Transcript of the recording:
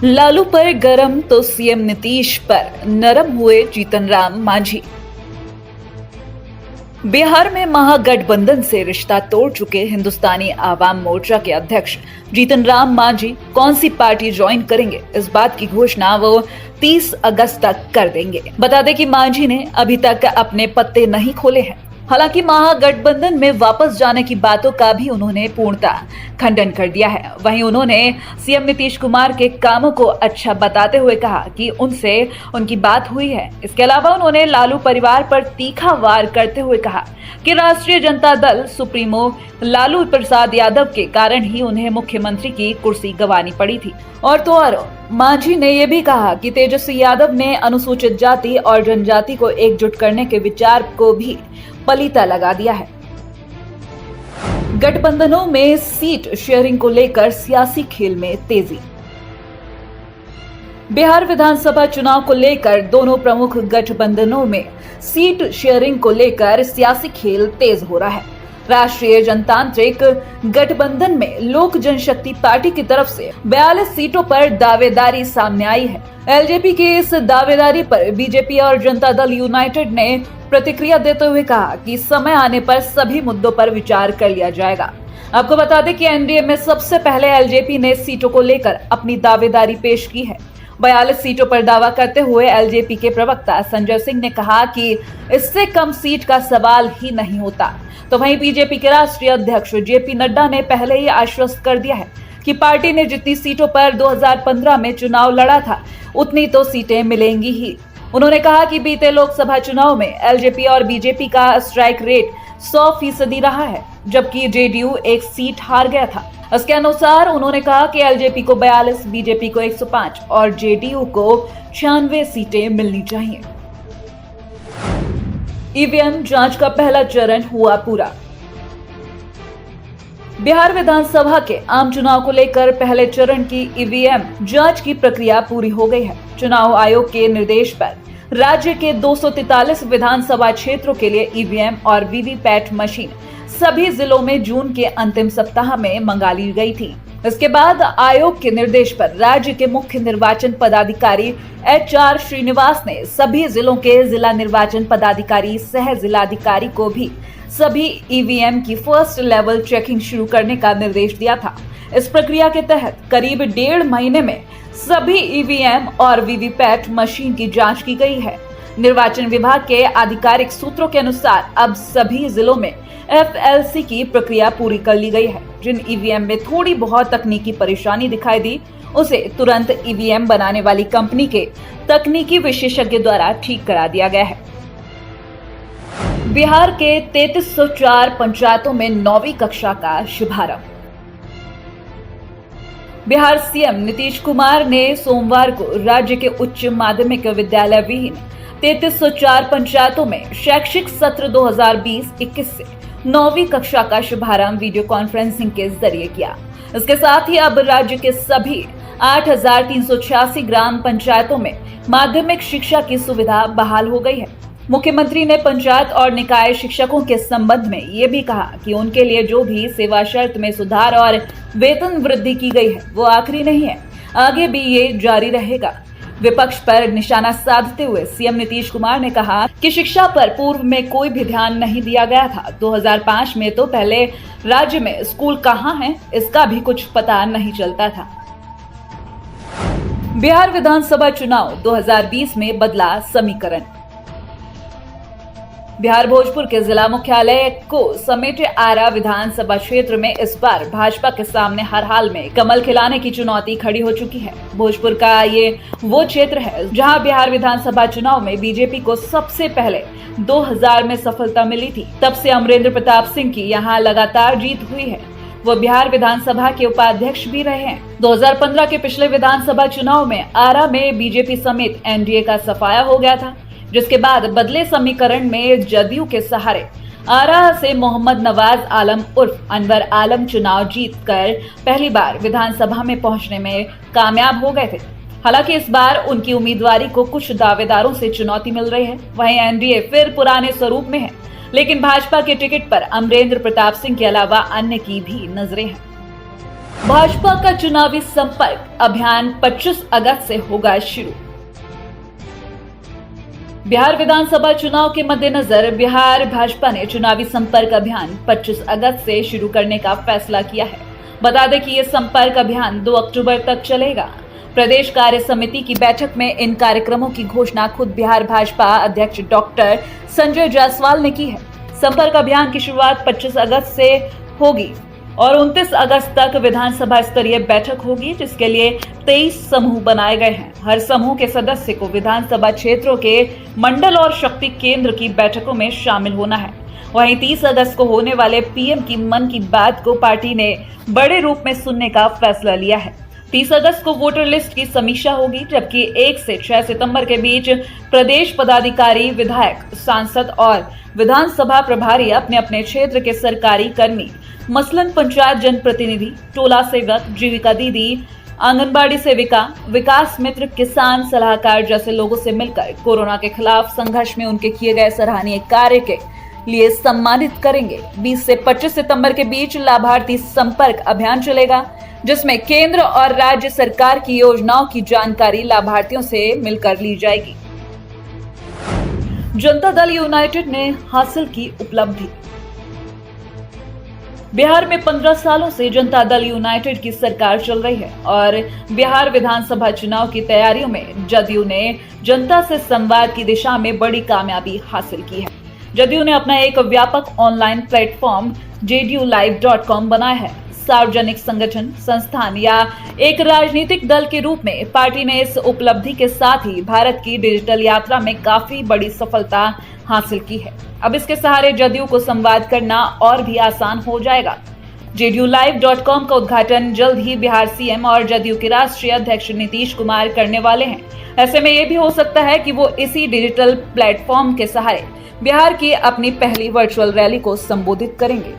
लालू पर गरम तो सीएम नीतीश पर नरम हुए जीतन राम मांझी। बिहार में महागठबंधन से रिश्ता तोड़ चुके हिंदुस्तानी आवाम मोर्चा के अध्यक्ष जीतन राम मांझी कौन सी पार्टी ज्वाइन करेंगे, इस बात की घोषणा वो 30 अगस्त तक कर देंगे। बता दें कि मांझी ने अभी तक अपने पत्ते नहीं खोले हैं। हालांकि महागठबंधन में वापस जाने की बातों का भी उन्होंने पूर्णतः खंडन कर दिया है। वहीं उन्होंने सीएम नीतीश कुमार के कामों को अच्छा बताते हुए कहा कि उनसे उनकी बात हुई है। इसके अलावा उन्होंने लालू परिवार पर तीखा वार करते हुए कहा कि राष्ट्रीय जनता दल सुप्रीमो लालू प्रसाद यादव के कारण ही उन्हें मुख्यमंत्री की कुर्सी गंवानी पड़ी थी। और तो और मांझी ने यह भी कहा कि तेजस्वी यादव ने अनुसूचित जाति और जनजाति को एकजुट करने के विचार को भी पलीता लगा दिया है। गठबंधनों में सीट शेयरिंग को लेकर सियासी खेल में तेजी। बिहार विधानसभा चुनाव को लेकर दोनों प्रमुख गठबंधनों में सीट शेयरिंग को लेकर सियासी खेल तेज हो रहा है। राष्ट्रीय जनतांत्रिक गठबंधन में लोक जनशक्ति पार्टी की तरफ से 42 सीटों पर दावेदारी सामने आई है। एलजेपी की इस दावेदारी पर बीजेपी और जनता दल यूनाइटेड ने प्रतिक्रिया देते हुए कहा कि समय आने पर सभी मुद्दों पर विचार कर लिया जाएगा। आपको बता दें कि एनडीए में सबसे पहले एलजेपी ने सीटों को लेकर अपनी दावेदारी पेश की है। 42 सीटों पर दावा करते हुए एलजेपी के प्रवक्ता संजय सिंह ने कहा कि इससे कम सीट का सवाल ही नहीं होता। तो वहीं बीजेपी के राष्ट्रीय अध्यक्ष जेपी नड्डा ने पहले ही आश्वस्त कर दिया है कि पार्टी ने जितनी सीटों पर 2015 में चुनाव लड़ा था उतनी तो सीटें मिलेंगी ही। उन्होंने कहा कि बीते लोकसभा चुनाव में एलजेपी और बीजेपी का स्ट्राइक रेट 100% रहा है, जबकि जेडीयू एक सीट हार गया था। इसके अनुसार उन्होंने कहा कि एलजेपी को 42, बीजेपी को 105 और जेडीयू को 96 सीटें मिलनी चाहिए। ईवीएम जांच का पहला चरण हुआ पूरा। बिहार विधानसभा के आम चुनाव को लेकर पहले चरण की ईवीएम जांच की प्रक्रिया पूरी हो गई है। चुनाव आयोग के निर्देश पर राज्य के 243 विधानसभा क्षेत्रों के लिए ईवीएम और वीवीपैट मशीन सभी जिलों में जून के अंतिम सप्ताह में मंगा ली गई थी। इसके बाद आयोग के निर्देश पर राज्य के मुख्य निर्वाचन पदाधिकारी HR श्रीनिवास ने सभी जिलों के जिला निर्वाचन पदाधिकारी सह जिलाधिकारी को भी सभी ईवीएम की फर्स्ट लेवल चेकिंग शुरू करने का निर्देश दिया था। इस प्रक्रिया के तहत करीब 1.5 महीने में सभी ईवीएम और वीवीपैट मशीन की जांच की गई है। निर्वाचन विभाग के आधिकारिक सूत्रों के अनुसार अब सभी जिलों में FLC की प्रक्रिया पूरी कर ली गई है। जिन ईवीएम में थोड़ी बहुत तकनीकी परेशानी दिखाई दी, उसे तुरंत ईवीएम बनाने वाली कंपनी के तकनीकी विशेषज्ञ द्वारा ठीक करा दिया गया है। बिहार के 3304 पंचायतों में 9वीं कक्षा का शुभारंभ। बिहार सीएम नीतीश कुमार ने सोमवार को राज्य के उच्च माध्यमिक विद्यालय विहीन 3304 पंचायतों में शैक्षिक सत्र 2020-21 से 9वीं कक्षा का शुभारंभ वीडियो कॉन्फ्रेंसिंग के जरिए किया। इसके साथ ही अब राज्य के सभी 8386 ग्राम पंचायतों में माध्यमिक शिक्षा की सुविधा बहाल हो गई है। मुख्यमंत्री ने पंचायत और निकाय शिक्षकों के संबंध में ये भी कहा कि उनके लिए जो भी सेवा शर्त में सुधार और वेतन वृद्धि की गई है वो आखिरी नहीं है, आगे भी ये जारी रहेगा। विपक्ष पर निशाना साधते हुए सीएम नीतीश कुमार ने कहा कि शिक्षा पर पूर्व में कोई भी ध्यान नहीं दिया गया था। 2005 में तो पहले राज्य में स्कूल कहाँ हैं इसका भी कुछ पता नहीं चलता था। बिहार विधानसभा चुनाव 2020 में बदला समीकरण। बिहार भोजपुर के जिला मुख्यालय को समेटे आरा विधानसभा क्षेत्र में इस बार भाजपा के सामने हर हाल में कमल खिलाने की चुनौती खड़ी हो चुकी है। भोजपुर का ये वो क्षेत्र है जहां बिहार विधानसभा चुनाव में बीजेपी को सबसे पहले 2000 में सफलता मिली थी। तब से अमरेंद्र प्रताप सिंह की यहां लगातार जीत हुई है। वो बिहार विधानसभा के उपाध्यक्ष भी रहे हैं। 2015 के पिछले विधानसभा चुनाव में आरा में बीजेपी समेत एनडीए का सफाया हो गया था, जिसके बाद बदले समीकरण में जदयू के सहारे आरा से मोहम्मद नवाज आलम उर्फ अनवर आलम चुनाव जीतकर पहली बार विधानसभा में पहुंचने में कामयाब हो गए थे। हालांकि इस बार उनकी उम्मीदवारी को कुछ दावेदारों से चुनौती मिल रही है। वहीं एनडीए फिर पुराने स्वरूप में है, लेकिन भाजपा के टिकट पर अमरेंद्र प्रताप सिंह के अलावा अन्य की भी नजरें हैं। भाजपा का चुनावी संपर्क अभियान 25 अगस्त से होगा शुरू। बिहार विधानसभा चुनाव के मद्देनजर बिहार भाजपा ने चुनावी संपर्क अभियान 25 अगस्त से शुरू करने का फैसला किया है। बता दें कि ये संपर्क अभियान 2 अक्टूबर तक चलेगा। प्रदेश कार्य समिति की बैठक में इन कार्यक्रमों की घोषणा खुद बिहार भाजपा अध्यक्ष डॉक्टर संजय जायसवाल ने की है। संपर्क अभियान की शुरुआत 25 अगस्त से होगी और 29 अगस्त तक विधानसभा स्तरीय बैठक होगी, जिसके लिए 23 समूह बनाए गए हैं। हर समूह के सदस्य को विधानसभा क्षेत्रों के मंडल और शक्ति केंद्र की बैठकों में शामिल होना है। वहीं 30 अगस्त को होने वाले पीएम की मन की बात को पार्टी ने बड़े रूप में सुनने का फैसला लिया है। 30 अगस्त को वोटर लिस्ट की समीक्षा होगी, जबकि 1 से 6 सितंबर के बीच प्रदेश पदाधिकारी, विधायक, सांसद और विधानसभा प्रभारी अपने अपने क्षेत्र के सरकारी कर्मी, मसलन पंचायत जनप्रतिनिधि, टोला सेवक, जीविका दीदी, आंगनबाड़ी सेविका, विकास मित्र, किसान सलाहकार जैसे लोगों से मिलकर कोरोना के खिलाफ संघर्ष में उनके किए गए सराहनीय कार्य के लिए सम्मानित करेंगे। 20 से 25 सितंबर के बीच लाभार्थी संपर्क अभियान चलेगा, जिसमें केंद्र और राज्य सरकार की योजनाओं की जानकारी लाभार्थियों से मिलकर ली जाएगी। जनता दल यूनाइटेड ने हासिल की उपलब्धि। बिहार में 15 सालों से जनता दल यूनाइटेड की सरकार चल रही है और बिहार विधानसभा चुनाव की तैयारियों में जदयू ने जनता से संवाद की दिशा में बड़ी कामयाबी हासिल की है। जदयू ने अपना एक व्यापक ऑनलाइन प्लेटफॉर्म JDUlive.com बनाया है। सार्वजनिक संगठन, संस्थान या एक राजनीतिक दल के रूप में पार्टी ने इस उपलब्धि के साथ ही भारत की डिजिटल यात्रा में काफी बड़ी सफलता हासिल की है। अब इसके सहारे जदयू को संवाद करना और भी आसान हो जाएगा। JDUlive.com का उद्घाटन जल्द ही बिहार सीएम और जदयू के राष्ट्रीय अध्यक्ष नीतीश कुमार करने वाले हैं। ऐसे में ये भी हो सकता है कि वो इसी डिजिटल प्लेटफॉर्म के सहारे बिहार की अपनी पहली वर्चुअल रैली को संबोधित करेंगे।